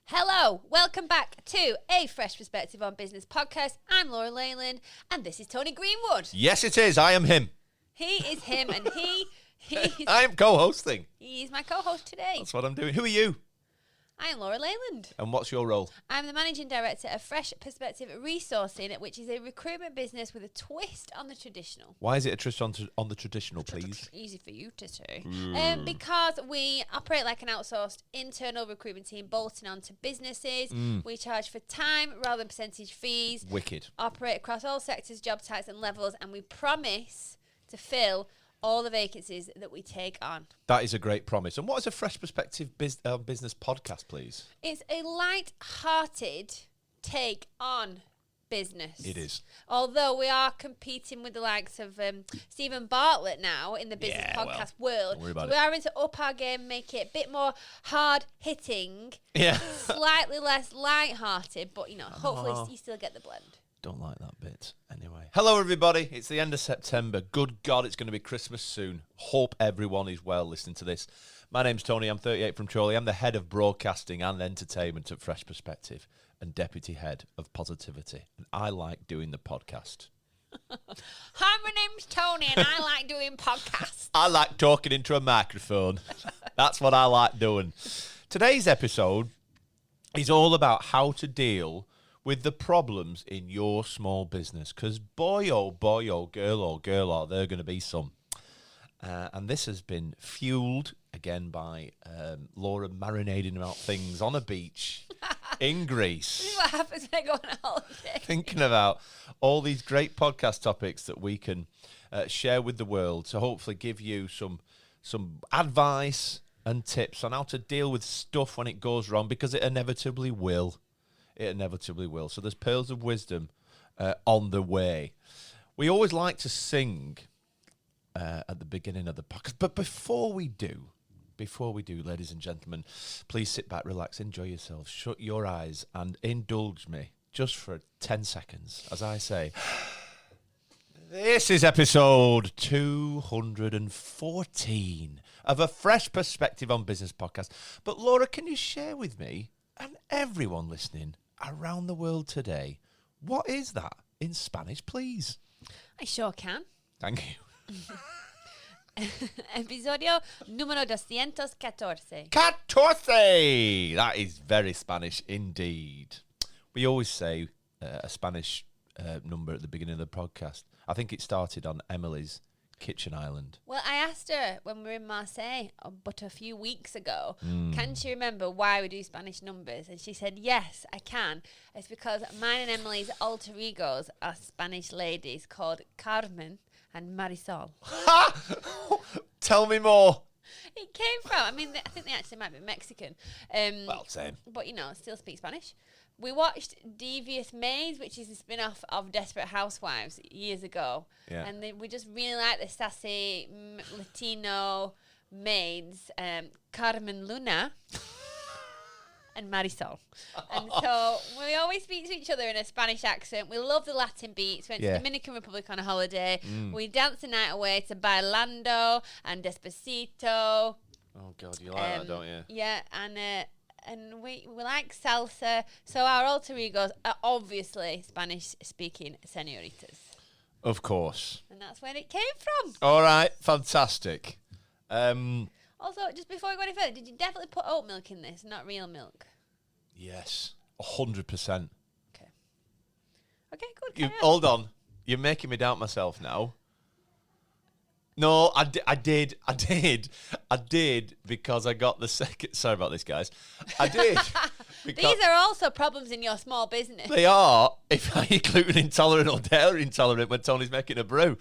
Hello, welcome back to A Fresh Perspective on Business podcast. I'm Laura Leyland, and this is Tony Greenwood. Yes, it is. I am him. He is him, and he's I am co-hosting. He's my co-host today. That's what I'm doing. Who are you? I am Laura Leyland. And what's your role? I'm the Managing Director of Fresh Perspective Resourcing, which is a recruitment business with a twist on the traditional. Why is it a twist on the traditional, please? Easy for you to say. Because we operate like an outsourced internal recruitment team bolting onto businesses. We charge for time rather than percentage fees. Wicked. Operate across all sectors, job types and levels, and we promise to fill all the vacancies that we take on. That is a great promise. And what is a Fresh Perspective business podcast, please? It's a light-hearted take on business. It is. Although we are competing with the likes of Stephen Bartlett now in the business podcast world. Don't worry about so we are going to up our game, make it a bit more hard-hitting, slightly less light-hearted, but, hopefully you still get the blend. Don't like that bit. Anyway. Hello, everybody. It's the end of September. Good God, it's going to be Christmas soon. Hope everyone is well listening to this. My name's Tony. I'm 38 from Chorley. I'm the head of broadcasting and entertainment at Fresh Perspective and deputy head of positivity. And I like doing the podcast. Hi, my name's Tony, and I like doing podcasts. I like talking into a microphone. That's what I like doing. Today's episode is all about how to deal with the problems in your small business. Because boy, oh, girl, there are going to be some. And this has been fueled, again, by Laura marinating about things on a beach in Greece. This is what happens when I go on a holiday. Thinking about all these great podcast topics that we can share with the world to hopefully give you some advice and tips on how to deal with stuff when it goes wrong, because it inevitably will. It inevitably will. So there's pearls of wisdom on the way. We always like to sing at the beginning of the podcast. But before we do, ladies and gentlemen, please sit back, relax, enjoy yourselves, shut your eyes, and indulge me just for 10 seconds as I say, this is episode 214 of a Fresh Perspective on Business podcast. But Laura, can you share with me and everyone listening around the world today, what is that in Spanish, please? I sure can. Thank you. Episodio número 214. 14! That is very Spanish indeed. We always say a Spanish number at the beginning of the podcast. I think it started on Emily's kitchen island. Well, I asked her when we were in Marseille, but a few weeks ago, can she remember why we do Spanish numbers? And she said, yes, I can. It's because mine and Emily's alter egos are Spanish ladies called Carmen and Marisol. Tell me more. It came from, I think they actually might be Mexican. Well, same. But, still speak Spanish. We watched Devious Maids, which is a spin-off of Desperate Housewives years ago. Yeah. And we just really like the sassy Latino maids, Carmen Luna and Marisol. And so we always speak to each other in a Spanish accent. We love the Latin beats. We went to the Dominican Republic on a holiday. We danced the night away to Bailando and Despacito. Oh, God, you like that, don't you? Yeah, and we like salsa, so our alter egos are obviously Spanish-speaking senoritas. Of course. And that's where it came from. All right, fantastic. Also, just before we go any further, did you definitely put oat milk in this, not real milk? Yes, 100%. Okay, good. Hold on. You're making me doubt myself now. No, I did because I got the second. Sorry about this, guys. I did. These are also problems in your small business. They are. If you're gluten intolerant or dairy intolerant when Tony's making a brew,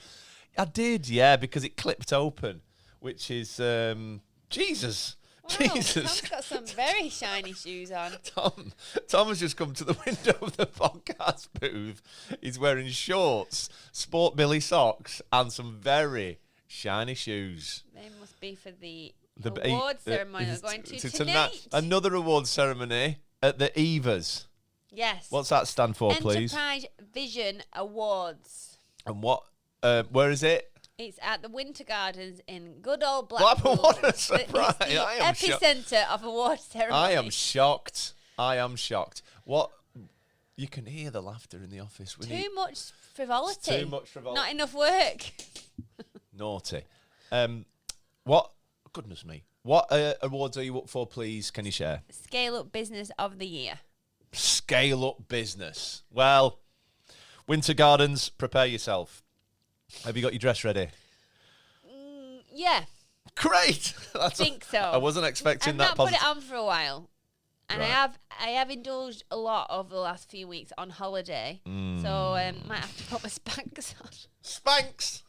I did. Yeah, because it clipped open, which is Jesus. Wow, Jesus. Tom's got some very shiny shoes on. Tom has just come to the window of the podcast booth. He's wearing shorts, sport billy socks, and some very shiny shoes. They must be for the award ceremony we're going to tonight. Another award ceremony at the Evas. Yes. What's that stand for, please? Enterprise Vision Awards. And what? Where is it? It's at the Winter Gardens in good old Blackpool. What a surprise. It's the epicenter of award ceremony. I am shocked. I am shocked. What? You can hear the laughter in the office. Too much frivolity. Too much frivolity. Not enough work. Naughty. What? Goodness me. What awards are you up for, please? Can you share? Scale Up Business of the Year. Scale Up Business. Well, Winter Gardens, prepare yourself. Have you got your dress ready? Yeah. Great. I think so. I wasn't expecting I've that. I've not put it on for a while. And Right. I have indulged a lot over the last few weeks on holiday. So might have to put my Spanx on. Spanx.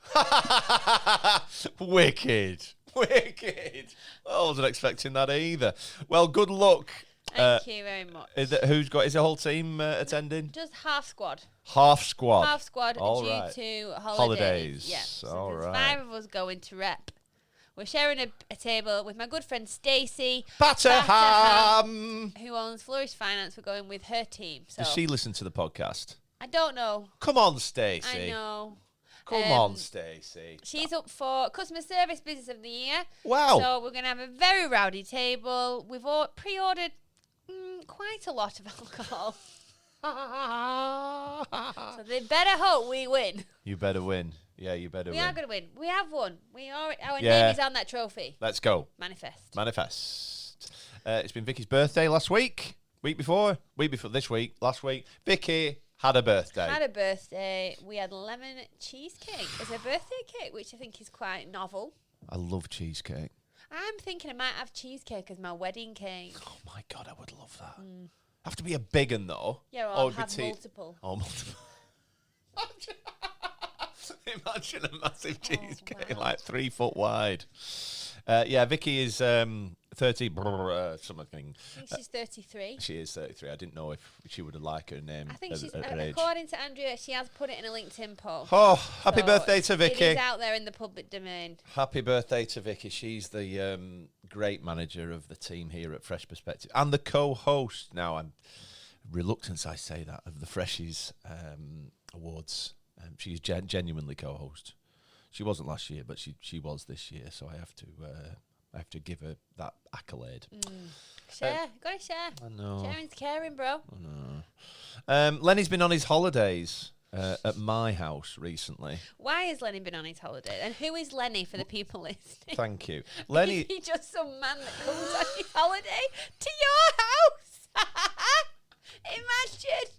Wicked. Wicked. I wasn't expecting that either. Well, good luck. Thank you very much. Is the whole team attending? Just half squad. Half squad. Half squad All due right. to Holidays. Yeah. So All there's right. 5 of us going to rep. We're sharing a table with my good friend Stacey Batterham. who owns Flourish Finance. We're going with her team. So Does she listen to the podcast? I don't know. Come on, Stacey. I know. Come on, Stacey. She's up for Customer Service Business of the Year. Wow. So we're going to have a very rowdy table. We've all pre-ordered quite a lot of alcohol. So they better hope we win. You better win. Yeah, you better win. We are going to win. We have won. Our Yeah. name is on that trophy. Let's go. Manifest. It's been Vicky's birthday last week. Week before this week. Last week. Vicky had a birthday. Had a birthday. We had lemon cheesecake as a birthday cake, which I think is quite novel. I love cheesecake. I'm thinking I might have cheesecake as my wedding cake. Oh my God, I would love that. Have to be a big one though. Yeah, or Or I'll would be have multiple. Oh, multiple. Imagine a massive cheesecake, wow. like 3 foot wide. Yeah, Vicky is 30 something. I think she's 33. She is 33. I didn't know if she would have liked her name. I think at she's, her age. according to Andrea, she has put it in a LinkedIn post. Oh, happy So birthday to Vicky. It is out there in the public domain. Happy birthday to Vicky. She's the great manager of the team here at Fresh Perspective and the co-host. Now, I'm reluctant I say that of the Freshies Awards. She's genuinely co-host. She wasn't last year, but she was this year. So I have to give her that accolade. Share, gotta share. I know. Sharing's caring, bro. I know. Lenny's been on his holidays at my house recently. Why has Lenny been on his holiday? And who is Lenny for the people listening? Thank you, Lenny. Is he just some man that comes on his holiday to your house? Imagine.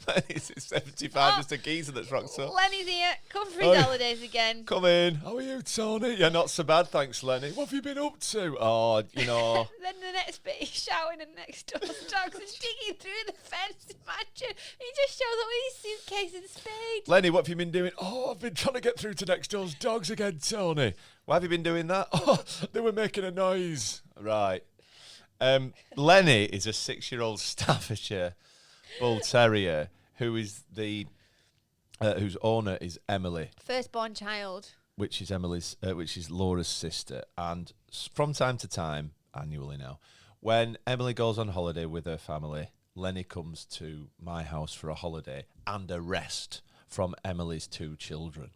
Lenny's 75, just a geezer that's rocked up. Lenny's here. Come for his holidays again. Come in. How are you, Tony? Yeah, not so bad, thanks, Lenny. What have you been up to? Oh, you know. Then the next bit, he's shouting and next door the dogs are digging through the fence. Imagine. He just shows up with his suitcase and spade. Lenny, what have you been doing? Oh, I've been trying to get through to next door's dogs again, Tony. Why have you been doing that? Oh, they were making a noise. Right. Lenny is a 6-year-old Staffordshire Bull Terrier who is whose owner is Emily, Firstborn child. which is Laura's sister, and from time to time, annually now, when Emily goes on holiday with her family, Lenny comes to my house for a holiday and a rest from Emily's 2 children,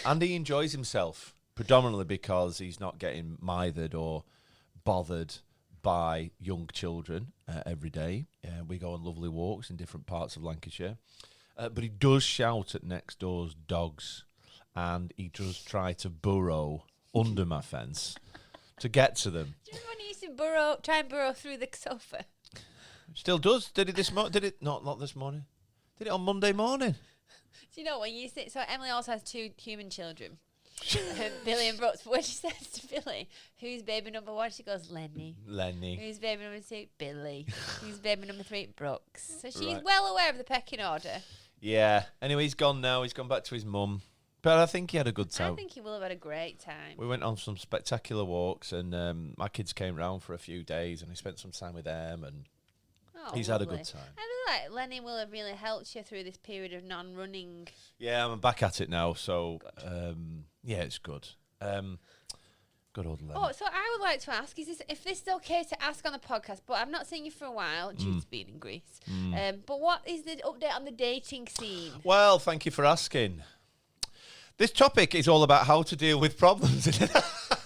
and he enjoys himself predominantly because he's not getting mithered or bothered by young children every day. We go on lovely walks in different parts of Lancashire. But he does shout at next door's dogs, and he does try to burrow under my fence to get to them. Do you remember when he used to try and burrow through the sofa? Still does. Did it this morning? Did it not this morning? Did it on Monday morning? Do you know when you say, so Emily also has 2 human children, Billy and Brooks, but when she says to Billy, who's baby number 1, she goes, Lenny. Who's baby number 2? Billy. Who's baby number 3? Brooks. So she's well aware of the pecking order. Yeah. Anyway, he's gone now. He's gone back to his mum. But I think he had a good time. I think he will have had a great time. We went on some spectacular walks, and my kids came round for a few days, and he spent some time with them, and he's had a good time. I feel like Lenny will have really helped you through this period of non-running. Yeah, I'm back at it now, so yeah, it's good. Good old Lenny. Oh, so I would like to ask, if this is okay to ask on the podcast, but I've not seen you for a while due to being in Greece. But what is the update on the dating scene? Well, thank you for asking. This topic is all about how to deal with problems.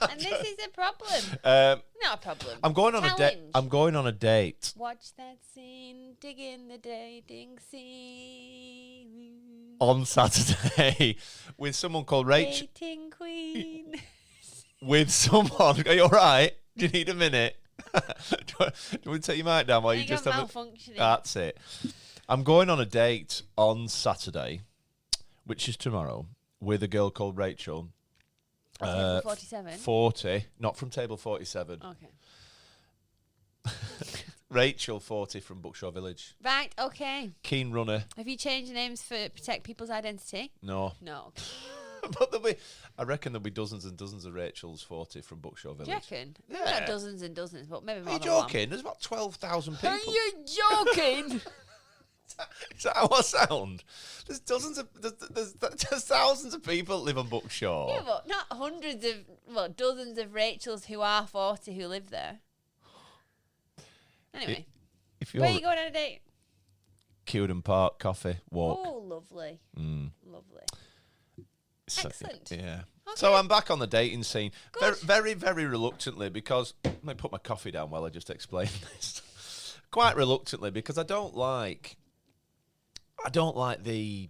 And this is a problem. Not a problem. I'm going on a date. I'm going on a date. Watch that scene, dig in the dating scene. On Saturday with someone called Rachel. Dating queen. With someone. Are you all right? Do you need a minute? do you want to take your mic down while you just have malfunctioning. That's it. I'm going on a date on Saturday, which is tomorrow, with a girl called Rachel. Table 47? 40, not from table 47. Okay. Rachel, 40, from Bookshaw Village. Right, okay. Keen runner. Have you changed the names for protect people's identity? No. No. But I reckon there'll be dozens and dozens of Rachels 40 from Bookshaw Village. Do you reckon? Yeah. Maybe not dozens and dozens, but maybe more Are you than one. joking? There's about 12,000 people. Are you joking? Is that how I sound? There's dozens of there's thousands of people that live on Bookshaw. Yeah, but not hundreds of, well, dozens of Rachels who are 40 who live there. Anyway, If you're where are you going on a date? Cewden Park, coffee, walk. Oh, lovely. Lovely. So, Excellent. Yeah. Okay. So I'm back on the dating scene. Good. Very, very reluctantly, because let me put my coffee down while I just explain this. Quite reluctantly, because I don't like the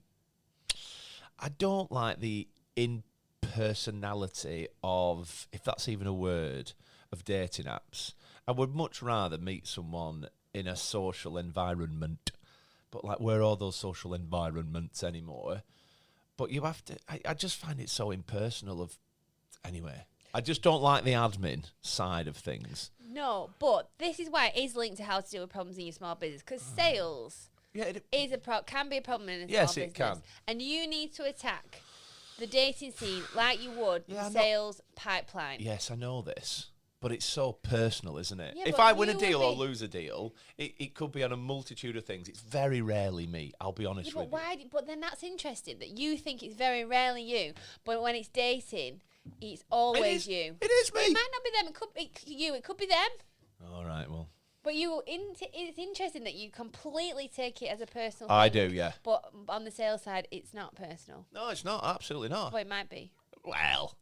impersonality of, if that's even a word, of dating apps. I would much rather meet someone in a social environment, but like, where are those social environments anymore? But you have to, I just find it so impersonal anyway. I just don't like the admin side of things. No, but this is why it is linked to how to deal with problems in your small business, because sales is can be a problem in a small business. Yes, it can. And you need to attack the dating scene like you would the sales pipeline. Yes, I know this. But it's so personal, isn't it? Yeah, if I win a deal or lose a deal, it could be on a multitude of things. It's very rarely me, I'll be honest with you. But then that's interesting that you think it's very rarely you, but when it's dating, it's always you. It is me. It might not be them. It could be you. It could be them. All right, well. But it's interesting that you completely take it as a personal I thing. do, yeah. But on the sales side, it's not personal. No, it's not. Absolutely not. But it might be. Well.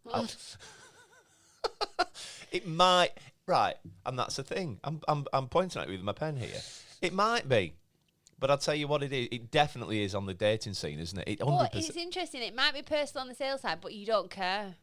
It might, right, and that's the thing. I'm pointing at you with my pen here. It might be, but I'll tell you what it is. It definitely is on the dating scene, isn't it? 100%. But it's interesting. It might be personal on the sales side, but you don't care.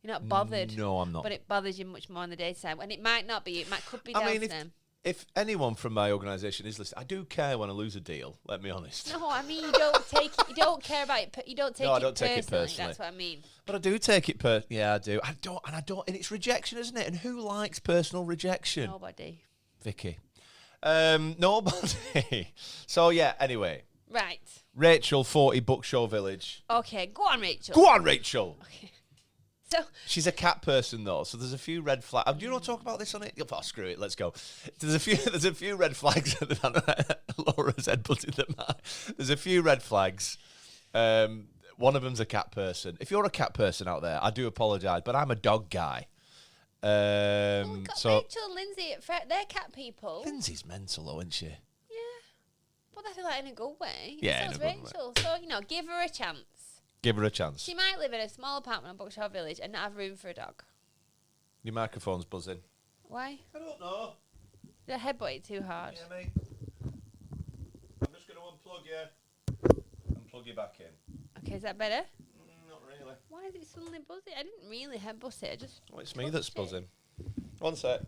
You're not bothered. No, I'm not. But it bothers you much more on the dating side, and it might not be. Could be down to them. If anyone from my organisation is listening, I do care when I lose a deal. Let me honest. No, I mean you don't take it. You don't care about it. You don't take it. No, I don't take it personally. That's what I mean. But I do take it yeah, I do. I don't. And it's rejection, isn't it? And who likes personal rejection? Nobody. Vicky. Nobody. So yeah. Anyway. Right. Rachel, 40, Bookshaw Village. Okay, go on, Rachel. Go on, Rachel. Okay. So she's a cat person though, so there's a few red flags. Do you want to talk about this on it? Oh, screw it, let's go. There's a few red flags. Laura's headbutted them. There's a few red flags. One of them's a cat person. If you're a cat person out there, I do apologise, but I'm a dog guy. Rachel and Lindsay, they're cat people. Lindsay's mental, though, isn't she? Yeah, but I feel like in a good way. Yeah, so in a Rachel. Way. So give her a chance. Give her a chance. She might live in a small apartment on Bookshaw Village and not have room for a dog. Your microphone's buzzing. Why? I don't know. Did I headbutt it too hard? Yeah, mate. I'm just going to unplug you and plug you back in. Okay, is that better? Not really. Why is it suddenly buzzing? I didn't really headbutt it. It's me that's buzzing. One sec.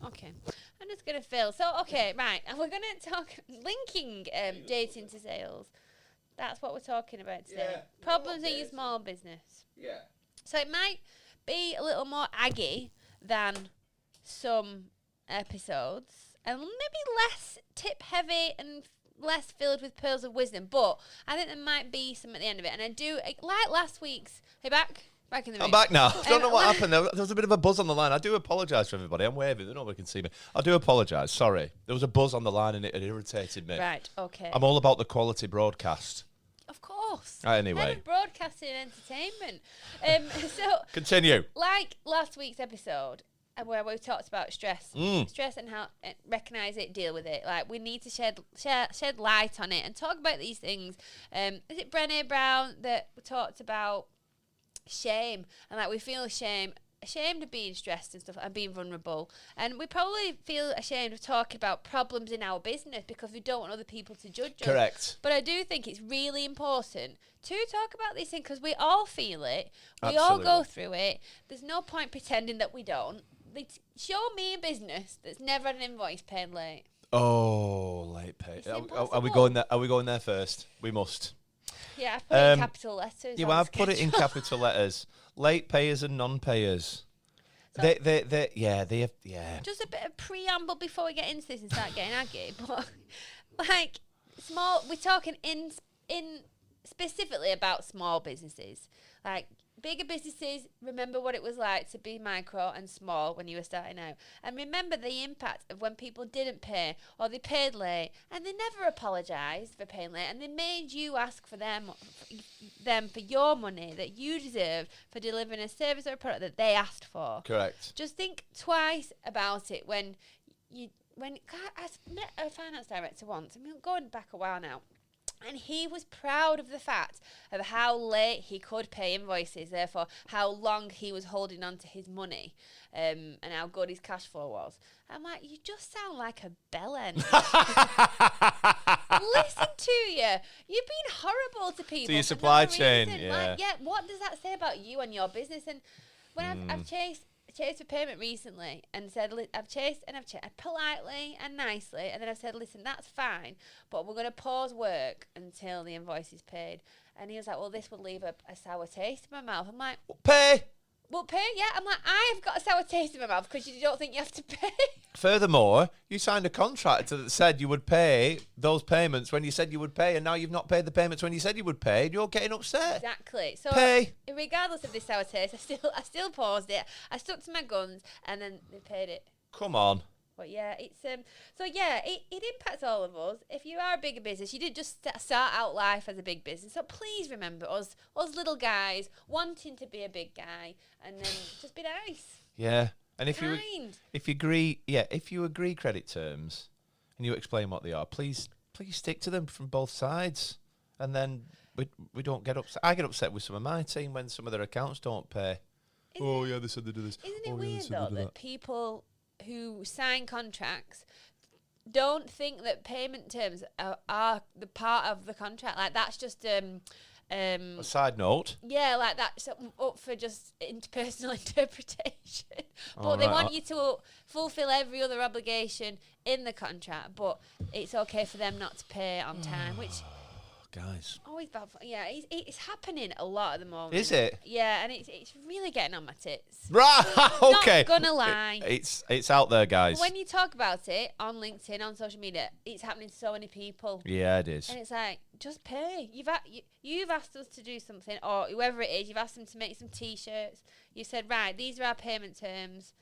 Okay. I'm just going to fill. So, okay, right. And we're going to talk linking dating to sales. That's what we're talking about today. Yeah, problems in your small business. Yeah. So it might be a little more aggy than some episodes, and maybe less tip heavy and less filled with pearls of wisdom. But I think there might be some at the end of it. And I do like last week's. Hey, back in the room. I'm back now. I don't know what happened. There was a bit of a buzz on the line. I do apologise to everybody. I'm waving. Nobody can see me. I do apologise. Sorry. There was a buzz on the line and it irritated me. Right. Okay. I'm all about the quality broadcast. Of course. Anyway. Broadcasting and entertainment. So continue. Like last week's episode, where we talked about stress, stress and how recognise it, deal with it. Like we need to shed light on it and talk about these things. Is it Brené Brown that talked about shame and like we feel shame ashamed of being stressed and stuff and being vulnerable. And we probably feel ashamed of talking about problems in our business because we don't want other people to judge us. Correct. But I do think it's really important to talk about these things because we all feel it. We Absolutely. all go through it. There's no point pretending that we don't. Show me a business that's never had an invoice paid late. Oh, late pay. Are we going there? Are we going there first? We must. Yeah, I put it in capital letters. Yeah, I've put it in capital letters. Late payers and non-payers. So They have. Just a bit of preamble before we get into this and start getting aggy. But like small, we're talking in specifically about small businesses. Like bigger businesses, remember what it was like to be micro and small when you were starting out. And remember the impact of when people didn't pay or they paid late and they never apologised for paying late and they made you ask for them for your money that you deserve for delivering a service or a product that they asked for. Correct. Just think twice about it when I met a finance director once, I'm going back a while now. And he was proud of the fact of how late he could pay invoices, therefore how long he was holding on to his money, and how good his cash flow was. I'm like, you just sound like a bellend. Listen to you. You've been horrible to people. To your for supply no chain, reason. yeah. Like, what does that say about you and your business? And when I've chased for payment recently and said, I've chased politely and nicely, and then I've said, listen, that's fine, but we're going to pause work until the invoice is paid. And he was like, well, this will leave a sour taste in my mouth. I'm like, Pay. well, pay, yeah. I'm like, I've got a sour taste in my mouth because you don't think you have to pay. Furthermore, you signed a contract that said you would pay those payments when you said you would pay, and now you've not paid the payments when you said you would pay, and you're getting upset. Exactly. So, Pay. regardless of this sour taste, I still paused it. I stuck to my guns, and then they paid it. Come on. But yeah, it's it impacts all of us. If you are a bigger business, you didn't just start out life as a big business. So please remember us little guys wanting to be a big guy, and then just be nice. Yeah. And if you agree credit terms and you explain what they are, please stick to them from both sides. And then we don't get upset. I get upset with some of my team when some of their accounts don't pay. They said they do this. Isn't it weird though that people who sign contracts don't think that payment terms are the part of the contract? Like that's just a side note. Yeah, like that's up for just interpersonal interpretation. But they want you to fulfill every other obligation in the contract, but it's okay for them not to pay on time, which guys, always bad. Yeah, it's happening a lot at the moment. Is it? Yeah, and it's really getting on my tits. Right. Okay. Not gonna lie. It's out there, guys. But when you talk about it on LinkedIn, on social media, it's happening to so many people. Yeah, it is. And it's like, just pay. You've asked us to do something, or whoever it is, you've asked them to make some T-shirts. You said, right, these are our payment terms.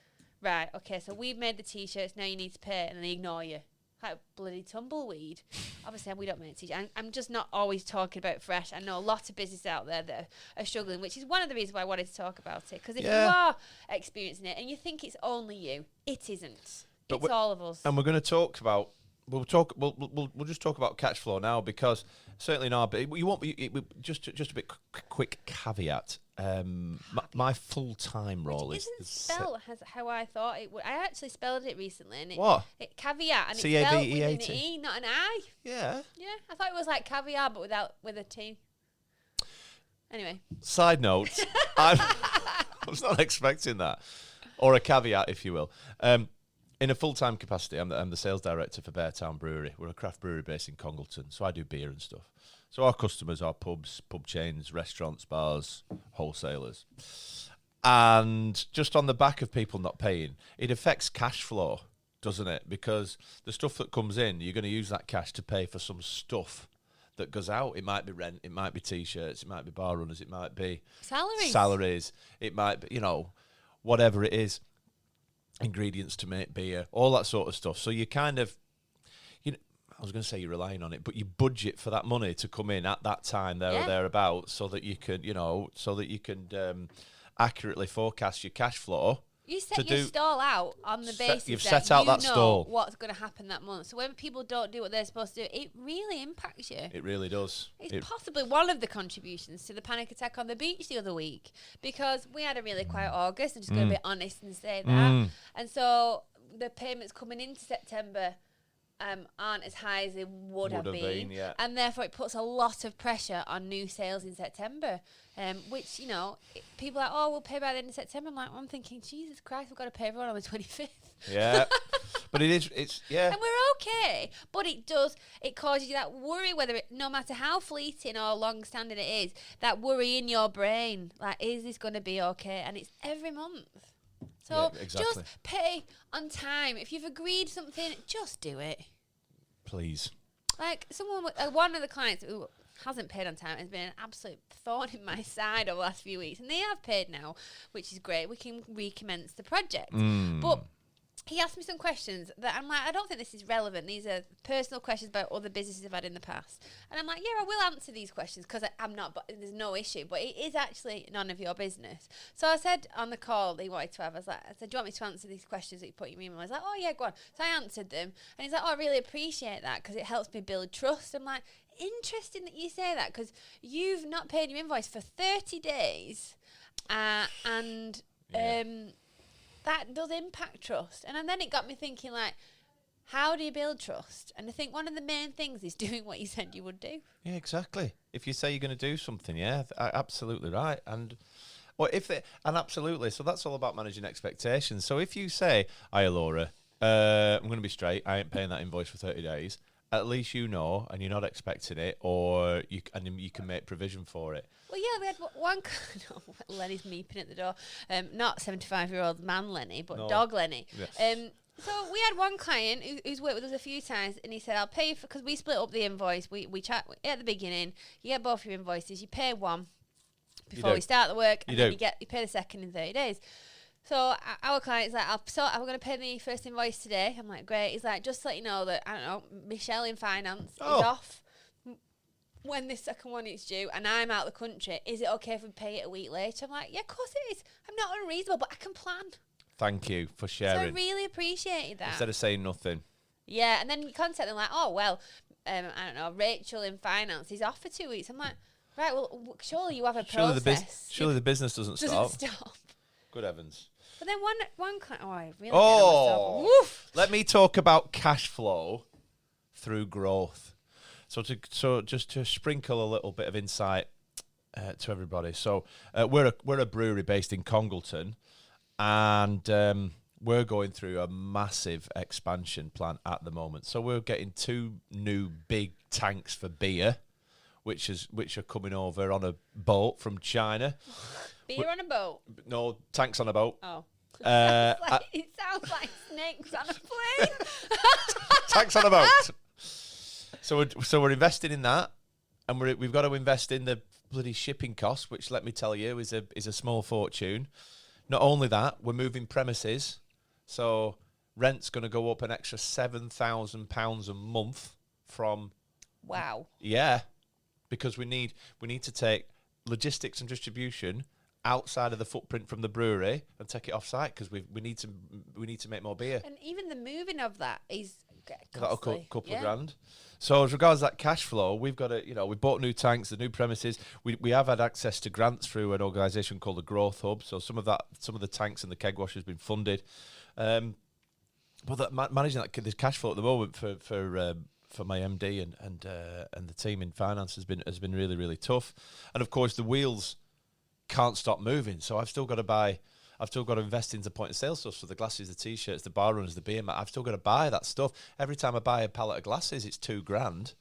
Right, okay, so we've made the T-shirts, now you need to pay, and they ignore you. Like bloody tumbleweed. Obviously, we don't make T-shirts. I'm just not always talking about fresh. I know a lot of businesses out there that are struggling, which is one of the reasons why I wanted to talk about it. Because if you are experiencing it and you think it's only you, it isn't. It's all of us. And we're going to talk about. We'll just talk about cash flow now, because certainly in our you won't be just a bit quick caveat. My full-time role Which isn't spelled how I thought it would. I actually spelled it recently, and it caveat, and it's spelled with an E, not an I. Yeah. Yeah, I thought it was like caviar, but with a T. Anyway. Side note, I was not expecting that, or a caveat, if you will. In a full-time capacity, I'm the sales director for Beartown Brewery. We're a craft brewery based in Congleton, so I do beer and stuff. So our customers are pubs, pub chains, restaurants, bars, wholesalers. And just on the back of people not paying, it affects cash flow, doesn't it? Because the stuff that comes in, you're going to use that cash to pay for some stuff that goes out. It might be rent, it might be T-shirts, it might be bar runners, it might be salaries, it might be, whatever it is. Ingredients to make beer, all that sort of stuff. So you kind of, I was going to say you're relying on it, but you budget for that money to come in at that time or thereabouts, so that you can, accurately forecast your cash flow You set your stall out on the basis you've that set out you that know stall. what's going to happen that month. So when people don't do what they're supposed to do, it really impacts you. It really does. It's possibly one of the contributions to the panic attack on the beach the other week, because we had a really quiet August. I'm just going to be honest and say that. And so the payments coming into September aren't as high as they would have been. Yeah. And therefore it puts a lot of pressure on new sales in September, which, people are like, oh, we'll pay by the end of September. I'm thinking, Jesus Christ, we've got to pay everyone on the 25th. Yeah. But it's And we're okay. But it causes you that worry, no matter how fleeting or long-standing it is, that worry in your brain, like, is this going to be okay? And it's every month. So exactly. Just pay on time. If you've agreed something, just do it. Please. Like one of the clients who hasn't paid on time has been an absolute thorn in my side over the last few weeks, and they have paid now, which is great. We can recommence the project. But he asked me some questions that I'm like, I don't think this is relevant. These are personal questions about other businesses I've had in the past. And I'm like, yeah, I will answer these questions because I'm not, but there's no issue. But it is actually none of your business. So I said on the call that he wanted to have, I said, do you want me to answer these questions that you put in your email? I was like, oh, yeah, go on. So I answered them. And he's like, oh, I really appreciate that because it helps me build trust. I'm like, interesting that you say that because you've not paid your invoice for 30 days. That does impact trust. And then it got me thinking, like, how do you build trust? And I think one of the main things is doing what you said you would do. Yeah, exactly. If you say you're going to do something, absolutely right. And absolutely. So that's all about managing expectations. So if you say, "Hiya, Laura, I'm going to be straight. I ain't paying that invoice for 30 days." At least you know, and you're not expecting it, or you can make provision for it. Well, yeah, we had one. No, Lenny's meeping at the door. Not 75-year-old man Lenny, but dog Lenny. Yeah. So we had one client who's worked with us a few times, and he said, "I'll pay for," because we split up the invoice. We chat at the beginning. You get both your invoices. You pay one before we start the work, and then you pay the second in 30 days. So our client's like, I'm going to pay the first invoice today. I'm like, great. He's like, just to let you know that, I don't know, Michelle in finance is off when this second one is due and I'm out of the country. Is it okay if we pay it a week later? I'm like, yeah, of course it is. I'm not unreasonable, but I can plan. Thank you for sharing. So I really appreciated that. Instead of saying nothing. Yeah, and then you contact them like, oh, well, I don't know, Rachel in finance is off for 2 weeks. I'm like, right, well, surely you have a process. Surely the business doesn't stop. Good heavens. But then one client, I really get on myself. Woof. Let me talk about cash flow through growth. So just to sprinkle a little bit of insight to everybody. So we're a brewery based in Congleton, and we're going through a massive expansion plan at the moment. So we're getting 2 new big tanks for beer, which are coming over on a boat from China. Beer on a boat? No, tanks on a boat. Oh. It sounds like snakes on a plane. Tanks on a boat. So we're investing in that, and we've got to invest in the bloody shipping costs, which, let me tell you, is a small fortune. Not only that, we're moving premises, so rent's going to go up an extra £7,000 a month from. Wow. Yeah, because we need to take logistics and distribution outside of the footprint from the brewery and take it off site because we need to make more beer. And even the moving of that is costly. That'll couple of grand. So as regards that cash flow, we've got to, we bought new tanks, the new premises. We have had access to grants through an organisation called the Growth Hub. So some of the tanks and the keg wash has been funded. But managing this cash flow at the moment for my MD and the team in finance has been really, really tough. And of course the wheels can't stop moving, so I've still got to invest into point of sale stuff. So the glasses, the t-shirts, the bar runners, the beer mat, I've still got to buy that stuff. Every time I buy a pallet of glasses, it's $2,000,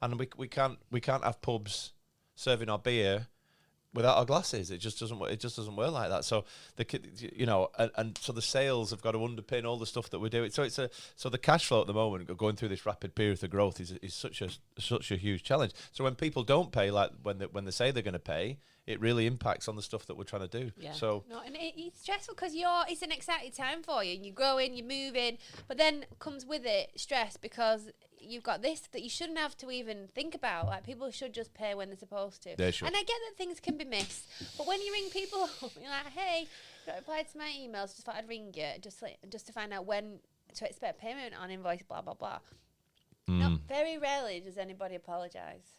and we can't have pubs serving our beer without our glasses. It just doesn't work like that. So so the sales have got to underpin all the stuff that we're doing. So so the cash flow at the moment, going through this rapid period of growth, is such a huge challenge. So when people don't pay, like when they say they're going to pay, it really impacts on the stuff that we're trying to do. Yeah. So no, and it's stressful because it's an exciting time for you. You're growing, you're moving, but then comes with it stress because you've got this that you shouldn't have to even think about. Like, people should just pay when they're supposed to. They should. And I get that things can be missed, but when you ring people up, you're like, hey, you replied to my emails, just thought I'd ring you just to find out when to expect payment on invoice, blah blah blah. Not very rarely does anybody apologise.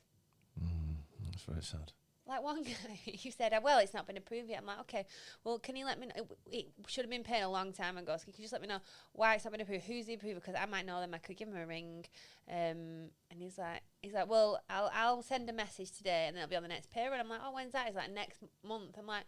That's very sad. Like one guy, you said, well, it's not been approved yet. I'm like, okay, well, can you let me know? It should have been paid a long time ago. So can you just let me know why it's not been approved? Who's the approver? Because I might know them. I could give him a ring. And he's like, well, I'll send a message today, and then it'll be on the next pay run. I'm like, oh, when's that? He's like, next month. I'm like,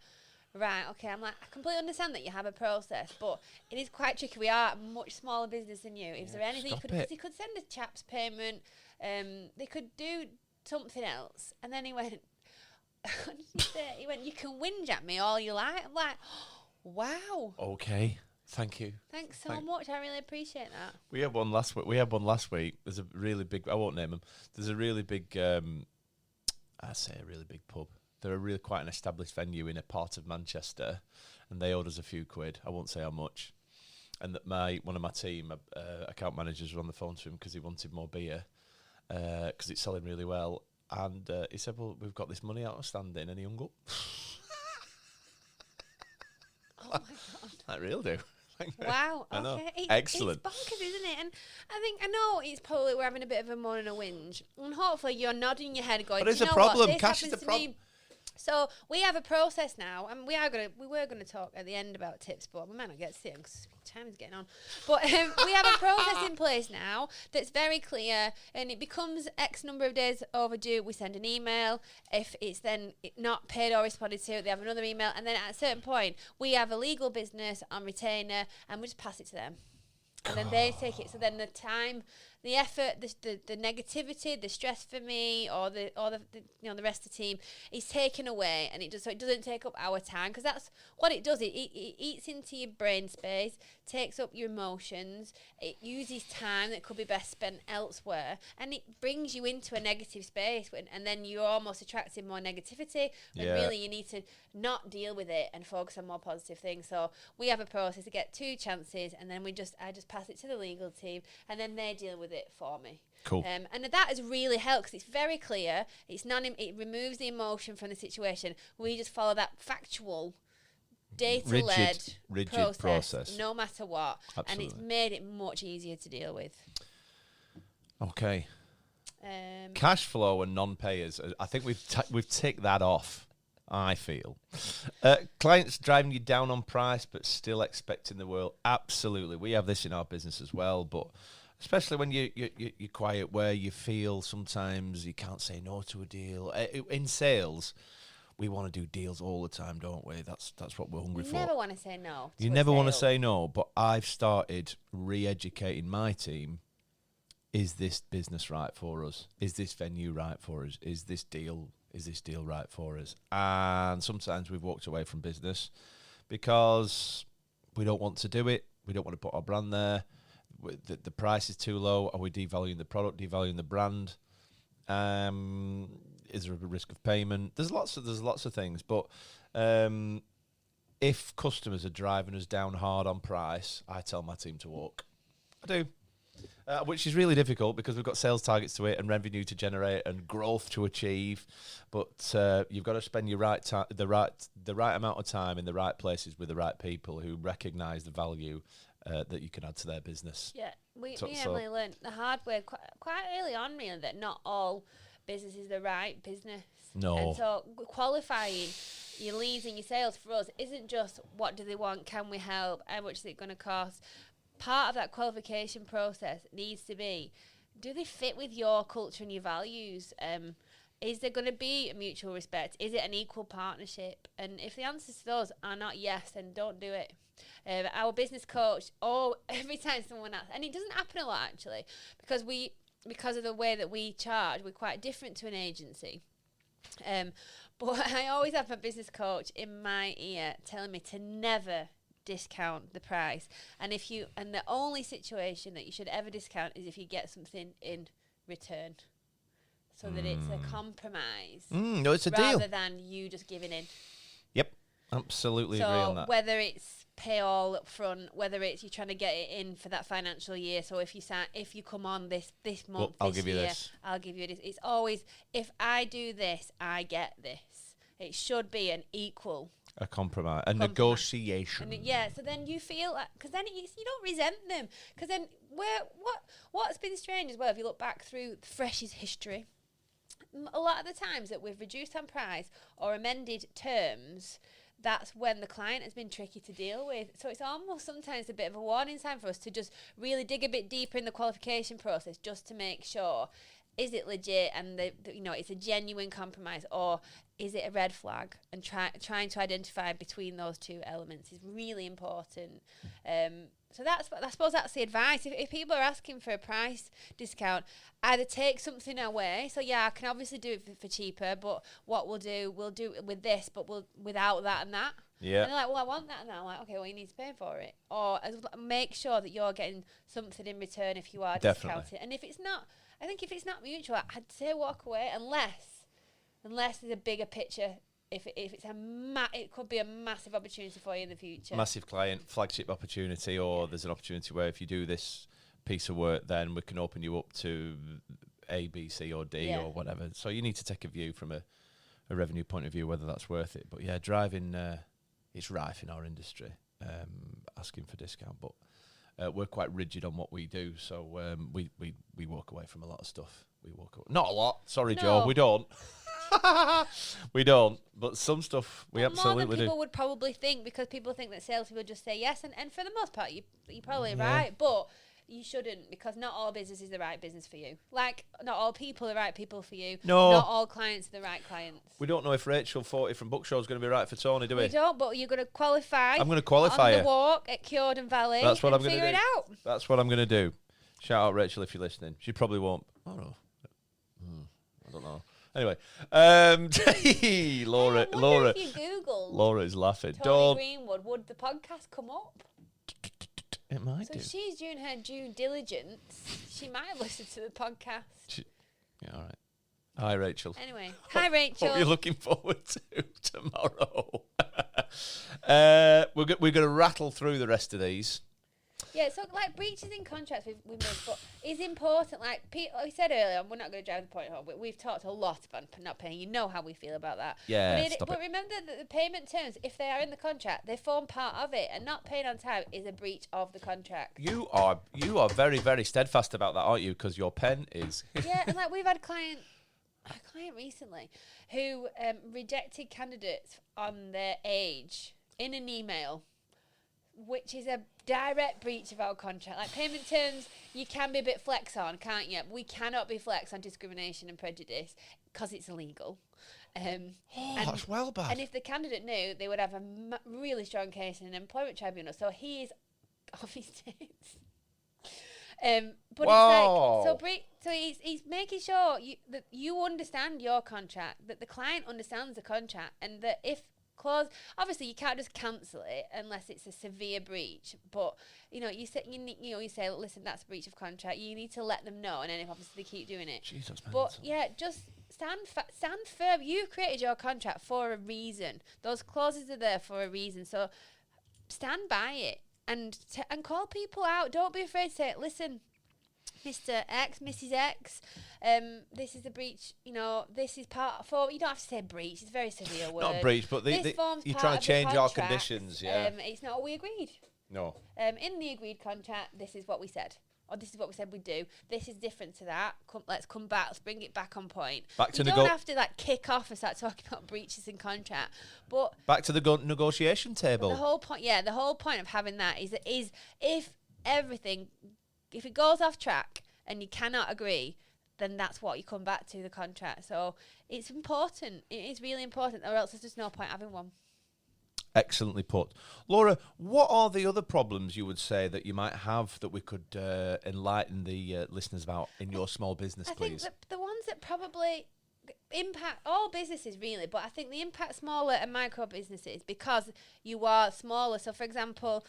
right, okay. I'm like, I completely understand that you have a process, but it is quite tricky. We are a much smaller business than you. Is there anything you could? Because he could send a chap's payment. They could do something else. And then he went. What did he say? He went, you can whinge at me all you like. I'm like, wow. Okay, thank you. Thanks so much. I really appreciate that. We had one last week. There's a really big. I won't name them. There's a really big. I say a really big pub. They're quite an established venue in a part of Manchester, and they owed us a few quid. I won't say how much. And that one of my team account managers were on the phone to him because he wanted more beer because it's selling really well. And he said, well, we've got this money outstanding. And he hung up. Oh, my God. That real do. Wow. I know. Okay. Excellent. It's bonkers, isn't it? And I know it's probably we're having a bit of a moan and a whinge. And hopefully you're nodding your head going, but it's you a know problem. What? This Cash is happens the to me. So we have a process now, and we were gonna talk at the end about tips, but we might not get to it because time is getting on. But we have a process in place now that's very clear, and it becomes X number of days overdue. We send an email. If it's then not paid or responded to, they have another email, and then at a certain point, we have a legal business on retainer, and we just pass it to them. And then they take it. So then the time, the effort, the negativity, the stress for me, or the the rest of the team is taken away, and it doesn't take up our time, because that's what it does. It eats into your brain space, takes up your emotions. It uses time that could be best spent elsewhere, and it brings you into a negative space. And then you're almost attracting more negativity. When really you need to not deal with it and focus on more positive things. So we have a process to get 2 chances, and then I just pass it to the legal team, and then they deal with it for me. Cool. And that has really helped, because it's very clear. It removes the emotion from the situation. We just follow that factual, data-led rigid process, no matter what. Absolutely. And it's made it much easier to deal with. Okay. Cash flow and non-payers. I think we've ticked that off. I feel clients driving you down on price, but still expecting the world. Absolutely, we have this in our business as well. But especially when you're quiet, where you feel sometimes you can't say no to a deal. In sales, we want to do deals all the time, don't we? That's what we're hungry for. You never want to say no. You never want to say no. But I've started re-educating my team. Is this business right for us? Is this venue right for us? Is this deal right for us? And sometimes we've walked away from business because we don't want to do it. We don't want to put our brand there. The price is too low. Are we devaluing the product, devaluing the brand? Is there a risk of payment? There's lots of things. But if customers are driving us down hard on price, I tell my team to walk. I do. Which is really difficult because we've got sales targets to hit and revenue to generate and growth to achieve. But you've got to spend the right amount of time in the right places with the right people who recognise the value that you can add to their business. Yeah, we Emily learned the hard way quite early on, really, that not all business is the right business. No. And so qualifying your leads and your sales for us isn't just what do they want, can we help, how much is it going to cost. Part of that qualification process needs to be, do they fit with your culture and your values? Is there going to be a mutual respect? Is it an equal partnership? And if the answers to those are not yes, then don't do it. Our business coach, every time someone asks, and it doesn't happen a lot actually, because of the way that we charge, we're quite different to an agency. But I always have my business coach in my ear telling me to never discount the price, and the only situation that you should ever discount is if you get something in return. so that it's a compromise. No, it's a rather deal. than you just giving in. Yep, absolutely agree on that. Whether it's pay all up front, whether it's you're trying to get it in for that financial year. So if you come on this month, I'll this give you year, this. I'll give you this. It's always, if I do this, I get this. It should be an equal. A compromise, a negotiation. So then you feel like, because then you don't resent them. Because then what's been strange as well, if you look back through Fresh's history, a lot of the times that we've reduced on price or amended terms, that's when the client has been tricky to deal with. So it's almost sometimes a bit of a warning sign for us to just really dig a bit deeper in the qualification process, just to make sure, is it legit and it's a genuine compromise, or is it a red flag? And trying to identify between those two elements is really important. So I suppose that's the advice. If people are asking for a price discount, either take something away. So I can obviously do it for cheaper, but what we'll do it with this, but without that and that. Yeah. And they're like, well, I want that, and I'm like, okay, well, you need to pay for it, or make sure that you're getting something in return if you are discounting. And if it's not, I think if it's not mutual, I'd say walk away, unless there's a bigger picture. If it's it could be a massive opportunity for you in the future. Massive client, flagship opportunity, or there's an opportunity where if you do this piece of work, then we can open you up to A, B, C, or D, or whatever. So you need to take a view from a revenue point of view, whether that's worth it. But driving, it's rife in our industry, asking for discount. But we're quite rigid on what we do, so we walk away from a lot of stuff. Not a lot. Sorry, Joe, we don't. We don't, but some stuff we absolutely do. More than people would probably think, because people think that salespeople just say yes, and for the most part, you're probably right, but you shouldn't, because not all business is the right business for you. Like, not all people are the right people for you. No. Not all clients are the right clients. We don't know if Rachel 40 from Bookshore is going to be right for Tony, do we? We don't, but you're going to qualify. I'm going to qualify on the walk at Curedon Valley. That's what I'm going to do. Figure it out. That's what I'm going to do. Shout out Rachel if you're listening. She probably won't. Oh no. I don't know. Anyway, Laura. If you Googled Laura is laughing. Tony Greenwood, would the podcast come up? It might do. So she's doing her due diligence. She might have listened to the podcast. All right. Hi, Rachel. Anyway, hi, Rachel. What are you looking forward to tomorrow? We're going to rattle through the rest of these. Yeah, so like breaches in contracts we've made, but is important. Like we said earlier, we're not going to drive the point home. We've talked a lot about not paying. You know how we feel about that. Yeah, but remember that the payment terms, if they are in the contract, they form part of it, and not paying on time is a breach of the contract. You are very, very steadfast about that, aren't you? Because your pen is. Yeah, and like we've had a client recently who rejected candidates on their age in an email, which is a direct breach of our contract. Like payment terms, you can be a bit flex on, can't you? We cannot be flex on discrimination and prejudice because it's illegal. That's well bad. And if the candidate knew, they would have a really strong case in an employment tribunal. So he is off his tits. But Whoa. it's like so he's making sure that you understand your contract, that the client understands the contract, and that if clause, obviously you can't just cancel it unless it's a severe breach, but you say listen, that's a breach of contract, you need to let them know, and then if obviously they keep doing it, Jesus, but just stand firm. You've created your contract for a reason. Those clauses are there for a reason, so stand by it and call people out. Don't be afraid to say, listen, Mr. X, Mrs. X, this is a breach, this is part for, you don't have to say breach, it's a very severe word. Not breach, but you're trying to change our conditions, yeah. It's not what we agreed. No. In the agreed contract, this is what we said. Or this is what we said we'd do. This is different to that. Let's come back. Let's bring it back on point. You don't have to kick off and start talking about breaches in contract. But back to the negotiation table. The whole point of having that is if it goes off track and you cannot agree, then that's what you come back to, the contract. So it's important. It is really important, or else there's just no point having one. Excellently put. Laura, what are the other problems you would say that you might have that we could enlighten the listeners about in your small business, please? I think the ones that probably impact all businesses, really, but I think they impact smaller and micro businesses because you are smaller. So, for example,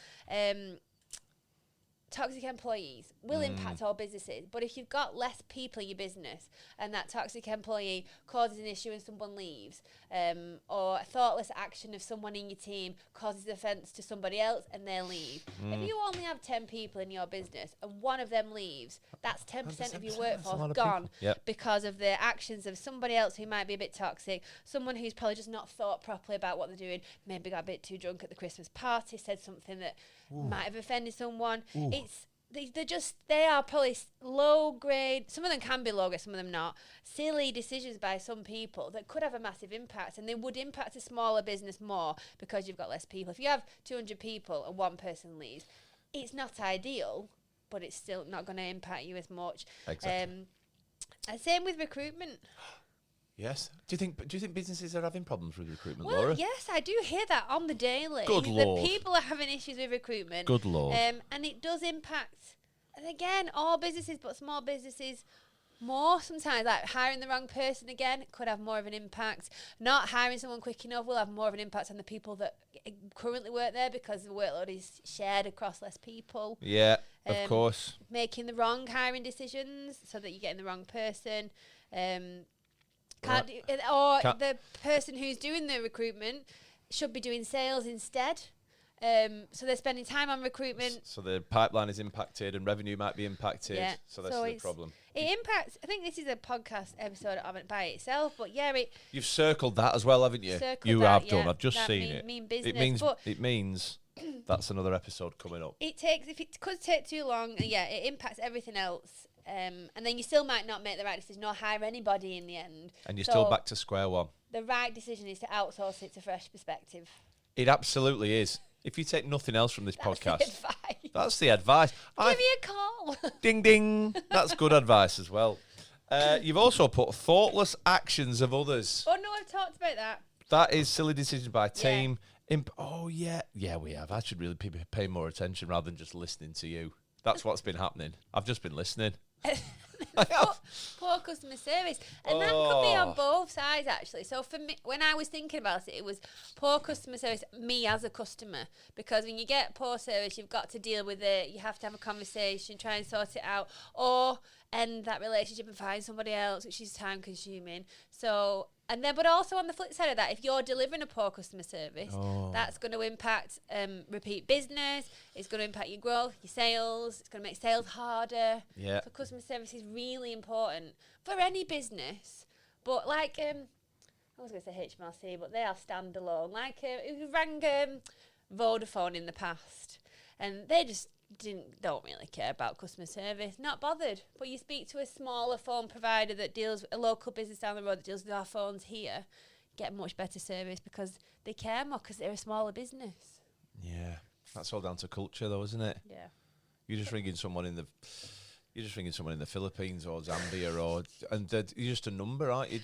toxic employees will impact all businesses. But if you've got less people in your business and that toxic employee causes an issue and someone leaves, or a thoughtless action of someone in your team causes offence to somebody else and they leave. If you only have 10 people in your business and one of them leaves, that's 10% of your workforce gone because of the actions of somebody else who might be a bit toxic, someone who's probably just not thought properly about what they're doing, maybe got a bit too drunk at the Christmas party, said something that might have offended someone. They are probably low grade. Some of them can be low grade, some of them not. Silly decisions by some people that could have a massive impact, and they would impact a smaller business more because you've got less people. If you have 200 people and one person leaves, it's not ideal, but it's still not going to impact you as much. Exactly. And same with recruitment. Yes. Do you think businesses are having problems with recruitment, Well, Laura? yes, I do hear that on the daily. Good Lord. That people are having issues with recruitment. Good Lord. And it does impact, and again, all businesses, but small businesses more sometimes. Like hiring the wrong person again could have more of an impact. Not hiring someone quick enough will have more of an impact on the people that currently work there because the workload is shared across less people. Yeah, of course. Making the wrong hiring decisions so that you're getting the wrong person. The person who's doing the recruitment should be doing sales instead. So they're spending time on recruitment. So the pipeline is impacted and revenue might be impacted. Yeah. So that's the problem. It impacts. I think this is a podcast episode of it by itself, but yeah, you've circled that as well, haven't you? You have done. I've just seen it. It means that's another episode coming up. If it could take too long, it impacts everything else. And then you still might not make the right decision or hire anybody in the end. And you're still back to square one. The right decision is to outsource it to Fresh Perspective. It absolutely is. If you take nothing else from this podcast, that's the advice. Give me a call. Ding, ding. That's good advice as well. You've also put thoughtless actions of others. Oh, no, I've talked about that. That is silly decisions by team. Yeah, we have. I should really pay more attention rather than just listening to you. That's what's been happening. I've just been listening. Poor customer service, and that could be on both sides actually. So for me, when I was thinking about it, it was poor customer service, me as a customer, because when you get poor service, you've got to deal with it. You have to have a conversation, try and sort it out, or end that relationship and find somebody else, which is time consuming. So, and then, but also on the flip side of that, if you're delivering a poor customer service, that's going to impact repeat business. It's going to impact your growth, your sales. It's going to make sales harder. Yeah. So customer service is really important for any business. But like, I was going to say HMRC, but they are standalone. Like, we rang Vodafone in the past, and they just don't really care about customer service, not bothered. But you speak to a smaller phone provider that deals with a local business down the road that deals with our phones here, get much better service because they care more because they're a smaller business. Yeah, that's all down to culture, though, isn't it? Yeah. You're just ringing someone in the Philippines or Zambia, and you're just a number, aren't you?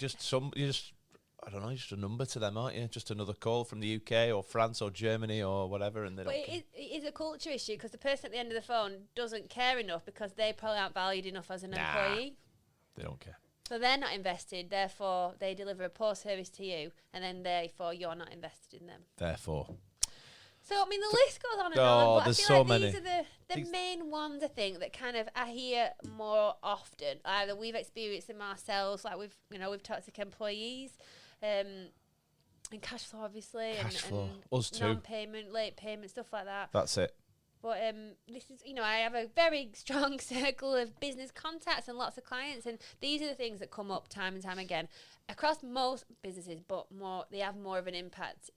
I don't know, just a number to them, aren't you? Just another call from the UK or France or Germany or whatever, and they don't care. It is a culture issue because the person at the end of the phone doesn't care enough because they probably aren't valued enough as an employee. They don't care. So they're not invested, therefore they deliver a poor service to you, and then therefore you're not invested in them. Therefore. So, I mean, the list goes on and on, but I feel so like many. these are the main ones, I think, that kind of I hear more often. Either we've experienced them ourselves, like with toxic employees, and cash flow, obviously, and us too, non-payment, late payment, stuff like that. That's it. But this is, I have a very strong circle of business contacts and lots of clients, and these are the things that come up time and time again across most businesses, but they have more of an impact,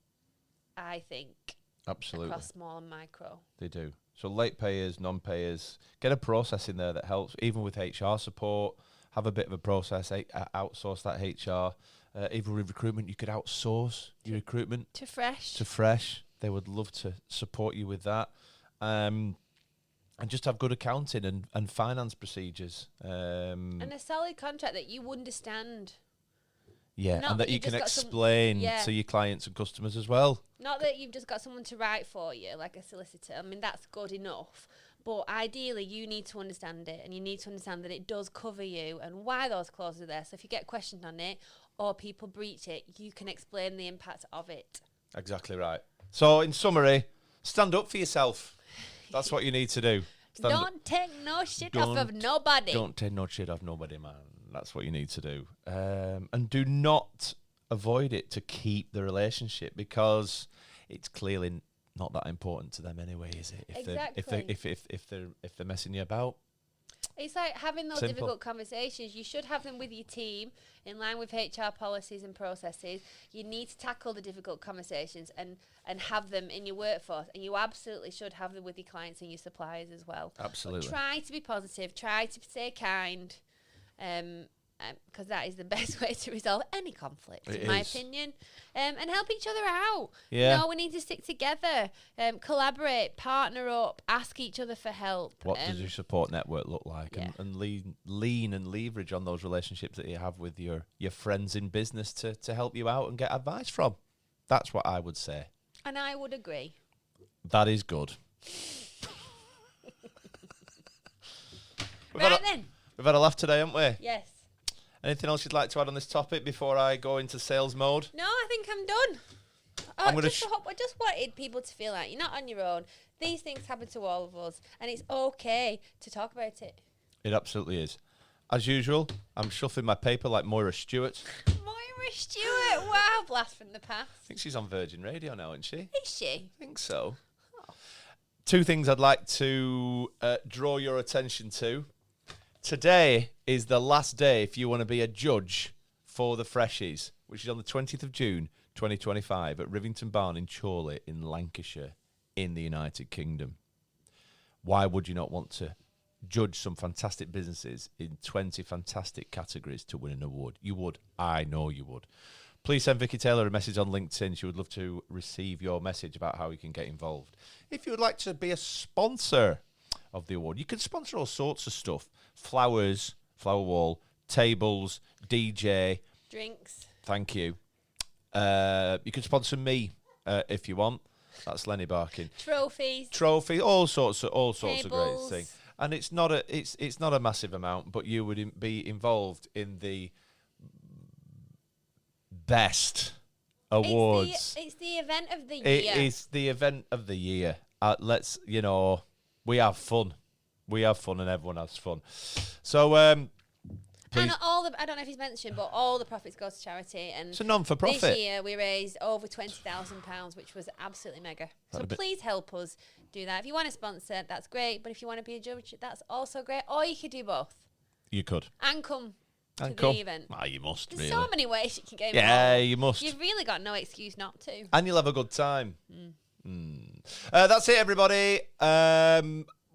I think. Absolutely. Across small and micro. They do. So late payers, non-payers, get a process in there that helps, even with HR support, have a bit of a process, outsource that HR. Even with recruitment, you could outsource your recruitment. To Fresh. They would love to support you with that. And just have good accounting and finance procedures. And a solid contract that you understand. Yeah, and that you can explain to your clients and customers as well. Not that you've just got someone to write for you, like a solicitor. I mean, that's good enough. But ideally, you need to understand it, and you need to understand that it does cover you and why those clauses are there. So if you get questioned on it or people breach it, you can explain the impact of it. Exactly right. So in summary, stand up for yourself. That's what you need to do. Don't take no shit off of nobody. Don't take no shit off nobody, man. That's what you need to do. And do not avoid it to keep the relationship, because it's clearly not that important to them anyway, is it? If they're messing you about. It's like having those Simple. difficult conversations. You should have them with your team in line with HR policies and processes. You need to tackle the difficult conversations and have them in your workforce. And you absolutely should have them with your clients and your suppliers as well. Absolutely. But try to be positive. Try to stay kind. Because that is the best way to resolve any conflict, in my opinion. And help each other out. Yeah. We need to stick together, collaborate, partner up, ask each other for help. What does your support network look like? Yeah. And lean and leverage on those relationships that you have with your friends in business to help you out and get advice from. That's what I would say. And I would agree. That is good. Then. We've had a laugh today, haven't we? Yes. Anything else you'd like to add on this topic before I go into sales mode? No, I think I'm done. I just wanted people to feel like you're not on your own. These things happen to all of us, and it's okay to talk about it. It absolutely is. As usual, I'm shuffling my paper like Moira Stewart. Moira Stewart, wow, blast from the past. I think she's on Virgin Radio now, isn't she? Is she? I think so. Oh. Two things I'd like to draw your attention to. Today is the last day if you want to be a judge for the Freshies, which is on the 20th of June, 2025 at Rivington Barn in Chorley in Lancashire in the United Kingdom. Why would you not want to judge some fantastic businesses in 20 fantastic categories to win an award? You would. I know you would. Please send Vicky Taylor a message on LinkedIn. She would love to receive your message about how you can get involved. If you would like to be a sponsor of the award, you can sponsor all sorts of stuff. Flowers, flower wall, tables, DJ. Drinks. Thank you. You can sponsor me if you want. That's Lenny Barkin. Trophy, all sorts of great Tables. things. And it's not a massive amount, but you would be involved in the best awards. It's the event of the year. It is the event of the year. We have fun. We have fun and everyone has fun. So, please. And I don't know if he's mentioned, but all the profits go to charity. And it's a non-for-profit. This year we raised over £20,000, which was absolutely mega. So please help us do that. If you want to sponsor, that's great. But if you want to be a judge, that's also great. Or you could do both. You could. And come to the event. You must, There's really. so many ways you can get involved. Yeah, you must. You've really got no excuse not to. And you'll have a good time. That's it, everybody.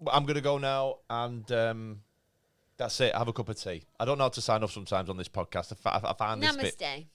I'm going to go now, and that's it. Have a cup of tea. I don't know how to sign off sometimes on this podcast. I find this bit... Namaste.